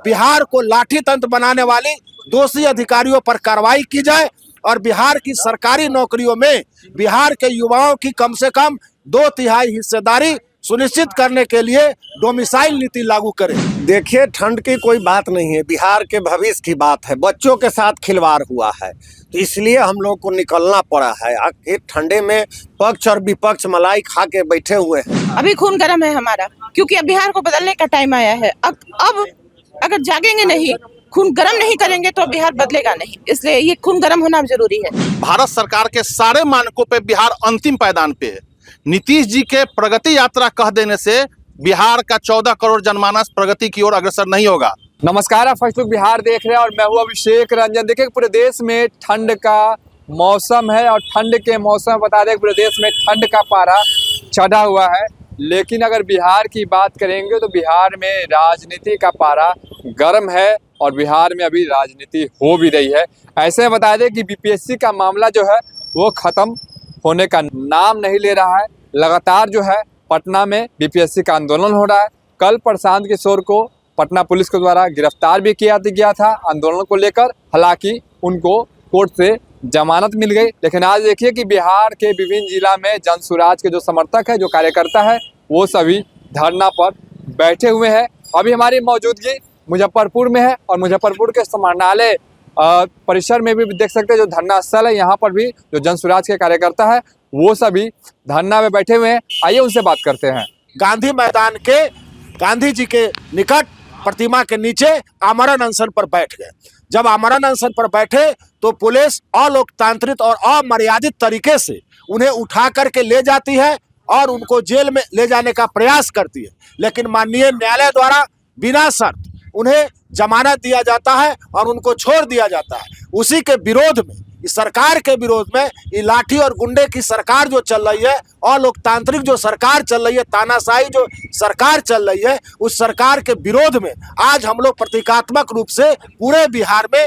बिहार को लाठी तंत्र बनाने वाली दोषी अधिकारियों पर कार्रवाई की जाए और बिहार की सरकारी नौकरियों में बिहार के युवाओं की कम से कम 2/3 हिस्सेदारी सुनिश्चित करने के लिए डोमिसाइल नीति लागू करें। देखिए, ठंड की कोई बात नहीं है, बिहार के भविष्य की बात है। बच्चों के साथ खिलवाड़ हुआ है तो इसलिए हम लोग को निकलना पड़ा है। आखिर ठंडे में पक्ष और विपक्ष मलाई खा के बैठे हुए हैं। अभी खून गर्म है हमारा, क्योंकि अब बिहार को बदलने का टाइम आया है। अब अगर जागेंगे नहीं, खून गर्म नहीं करेंगे तो बिहार बदलेगा नहीं। इसलिए ये खून गर्म होना जरूरी है। भारत सरकार के सारे मानकों पे बिहार अंतिम पायदान पे है। नीतीश जी के प्रगति यात्रा कह देने से बिहार का 14 करोड़ जनमानस प्रगति की ओर अग्रसर नहीं होगा। नमस्कार, आप फर्स्ट लुक बिहार देख रहे हैं और मैं हूं अभिषेक रंजन। देखिए, पूरे देश में ठंड का मौसम है और ठंड के मौसम बता दें पूरे देश में ठंड का पारा चढ़ा हुआ है। लेकिन अगर बिहार की बात करेंगे तो बिहार में राजनीति का पारा गर्म है और बिहार में अभी राजनीति हो भी रही है। ऐसे में बता दें कि बीपीएससी का मामला जो है वो ख़त्म होने का नाम नहीं ले रहा है। लगातार जो है पटना में बीपीएससी का आंदोलन हो रहा है। कल प्रशांत किशोर को पटना पुलिस के द्वारा गिरफ्तार भी किया गया था आंदोलन को लेकर। हालांकि उनको कोर्ट से जमानत मिल गई। लेकिन आज देखिए कि बिहार के विभिन्न जिला में जनसुराज के जो समर्थक है, जो कार्यकर्ता है, वो सभी धरना पर बैठे हुए हैं। अभी हमारी मौजूदगी मुजफ्फरपुर में है और मुजफ्फरपुर के समाहरणालय परिसर में भी देख सकते हैं जो धरना स्थल है। यहाँ पर भी जो जनसुराज के कार्यकर्ता है वो सभी धरना में बैठे हुए हैं। आइए उनसे बात करते हैं। गांधी मैदान के गांधी जी के निकट प्रतिमा के नीचे आमरण अनशन पर बैठ गए। जब आमरण अनशन पर बैठे तो पुलिस अलोकतांत्रिक और अमर्यादित तरीके से उन्हें उठा करके ले जाती है और उनको जेल में ले जाने का प्रयास करती है। लेकिन माननीय न्यायालय द्वारा बिना शर्त उन्हें जमानत दिया जाता है और उनको छोड़ दिया जाता है। उसी के विरोध में, इस सरकार के विरोध में, ये लाठी और गुंडे की सरकार जो चल रही है, अलोकतांत्रिक जो सरकार चल रही है, तानाशाही जो सरकार चल रही है, उस सरकार के विरोध में आज हम लोग प्रतीकात्मक रूप से पूरे बिहार में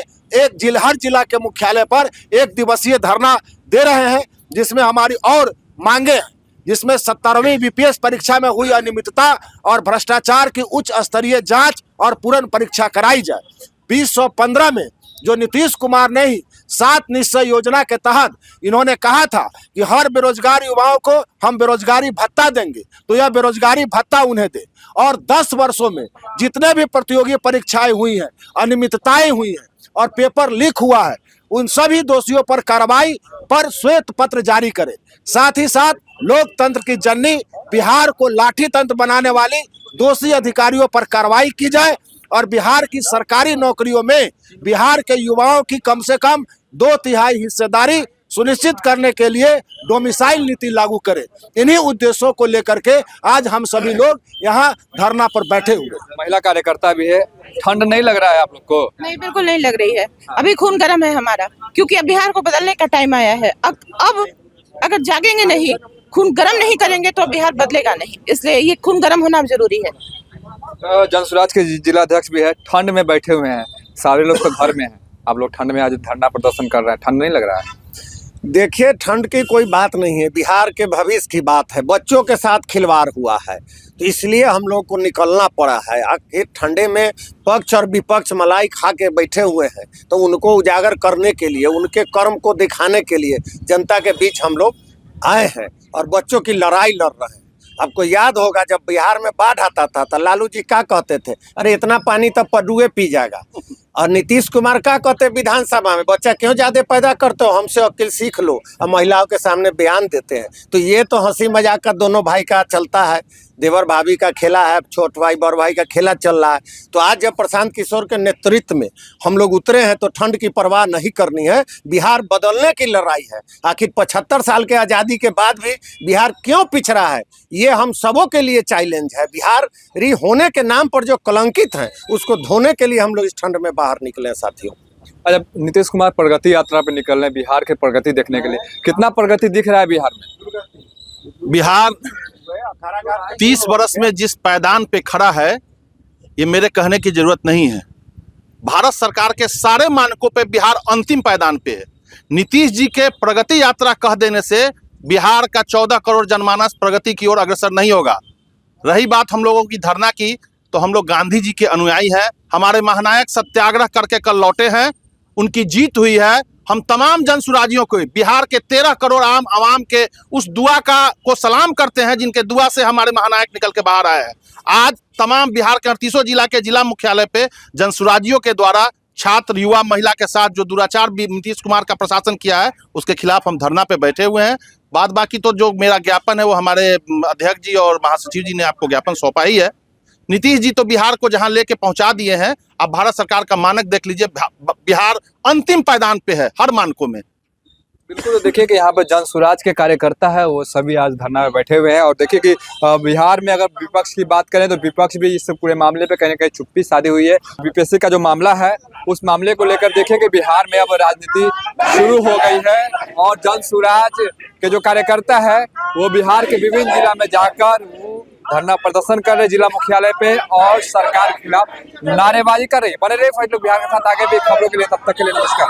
हर जिला के मुख्यालय पर 1 दिवसीय धरना दे रहे हैं, जिसमें हमारी और मांगे हैं, जिसमें 17वीं बीपीएस परीक्षा में हुई अनियमितता और भ्रष्टाचार की उच्च स्तरीय जांच और पूर्ण परीक्षा कराई जाए। 2015 में जो नीतीश कुमार ने ही 7 निश्चय योजना के तहत इन्होंने कहा था कि हर बेरोजगार युवाओं को हम बेरोजगारी भत्ता देंगे, तो यह बेरोजगारी भत्ता उन्हें दे। और 10 वर्षों में जितने भी प्रतियोगी परीक्षाएं हुई हैं, अनियमितताएं हुई हैं और पेपर लीक हुआ है, उन सभी दोषियों पर कार्रवाई पर श्वेत पत्र जारी करे। साथ ही साथ लोकतंत्र की जननी बिहार को लाठी तंत्र बनाने वाली दोषी अधिकारियों पर कार्रवाई की जाए और बिहार की सरकारी नौकरियों में बिहार के युवाओं की कम से कम 2/3 हिस्सेदारी सुनिश्चित करने के लिए डोमिसाइल नीति लागू करें। इन्हीं उद्देश्यों को लेकर के आज हम सभी लोग यहाँ धरना पर बैठे हुए। महिला कार्यकर्ता भी है। ठंड नहीं लग रहा है आप लोग को? नहीं, बिल्कुल नहीं लग रही है। अभी खून गर्म है हमारा, क्योंकि अब बिहार को बदलने का टाइम आया है। अब अगर जागेंगे नहीं, खून गर्म नहीं करेंगे तो बिहार बदलेगा नहीं। इसलिए ये खून गर्म होना जरूरी है। जनसुराज के जिला अध्यक्ष भी है, ठंड में बैठे हुए हैं। सारे लोग तो घर में हैं, आप लोग ठंड में आज धरना प्रदर्शन कर रहे हैं। ठंड नहीं लग रहा है? देखिए, ठंड की कोई बात नहीं है, बिहार के भविष्य की बात है। बच्चों के साथ खिलवाड़ हुआ है तो इसलिए हम लोग को निकलना पड़ा है। आखिर ठंडे में पक्ष और विपक्ष मलाई खा के बैठे हुए हैं तो उनको उजागर करने के लिए, उनके कर्म को दिखाने के लिए जनता के बीच हम लोग आए हैं और बच्चों की लड़ाई लड़ रहे हैं। आपको याद होगा जब बिहार में बाढ़ आता था तो लालू जी क्या कहते थे, अरे इतना पानी तो पडुए पी जाएगा। और नीतीश कुमार क्या कहते विधानसभा में, बच्चा क्यों ज्यादा पैदा करते हो, हमसे अकील सीख लो। और महिलाओं के सामने बयान देते हैं। तो ये तो हंसी मजाक का दोनों भाई का चलता है, देवर भाभी का खेला है, छोट भाई बड़ भाई का खेला चल रहा है। तो आज जब प्रशांत किशोर के नेतृत्व में हम लोग उतरे हैं तो ठंड की परवाह नहीं करनी है। बिहार बदलने की लड़ाई है। आखिर 75 साल के आज़ादी के बाद भी बिहार क्यों पिछड़ा है, ये हम सबों के लिए चैलेंज है। बिहार होने के नाम पर जो कलंकित हैं उसको धोने के लिए हम लोग इस ठंड में बाहर निकले हैं साथियों। अच्छा, नीतीश कुमार प्रगति यात्रा पे निकल रहे हैं बिहार के प्रगति देखने के लिए। कितना प्रगति दिख रहा है बिहार में? बिहार 30 वर्ष में जिस पायदान पे खड़ा है, ये मेरे कहने की जरूरत नहीं है। भारत सरकार के सारे मानकों पे बिहार अंतिम पायदान पे है। नीतीश जी के प्रगति यात्रा कह देने से बिहार का 14 करोड़ जनमानस प्रगति की ओर अग्रसर नहीं होगा। रही बात हम लोगों की धरना की, तो तो हम लोग गांधी जी के अनुयायी हैं। हमारे महानायक सत्याग्रह करके कल लौटे हैं, उनकी जीत हुई है। हम तमाम जन सुराजियों को, बिहार के 13 करोड़ आम आवाम के उस दुआ को सलाम करते हैं जिनके दुआ से हमारे महानायक निकल के बाहर आए हैं। आज तमाम बिहार के 38 जिला के जिला मुख्यालय पे जन सुराजियों के द्वारा छात्र, युवा, महिला के साथ जो दुराचार भी नीतीश कुमार का प्रशासन किया है उसके खिलाफ हम धरना पे बैठे हुए हैं। बाद बाकी तो जो मेरा ज्ञापन है वो हमारे अध्यक्ष जी और महासचिव जी ने आपको ज्ञापन सौंपा ही है। नीतीश जी तो बिहार को जहां लेके पहुंचा दिए हैं, अब भारत सरकार का मानक देख लीजिए, बिहार अंतिम पायदान पे है हर मानकों में। बिल्कुल, तो देखिए कि यहाँ पर जन स्वराज के कार्यकर्ता है वो सभी आज धरना में बैठे हुए हैं। और देखिए कि बिहार में अगर विपक्ष की बात करें तो विपक्ष भी इस पूरे मामले पे कहीं ना कहीं चुप्पी साधी हुई है। बीपीएससी का जो मामला है उस मामले को लेकर देखिए कि बिहार में अब राजनीति शुरू हो गई है और जन स्वराज के जो कार्यकर्ता है वो बिहार के विभिन्न जिला में जाकर वो धरना प्रदर्शन कर रहे जिला मुख्यालय पे और सरकार के खिलाफ नारेबाजी कर रही है। बने रहिए फैसलोग बिहार के साथ, आगे भी खबरों के लिए, तब तक के लिए नमस्कार।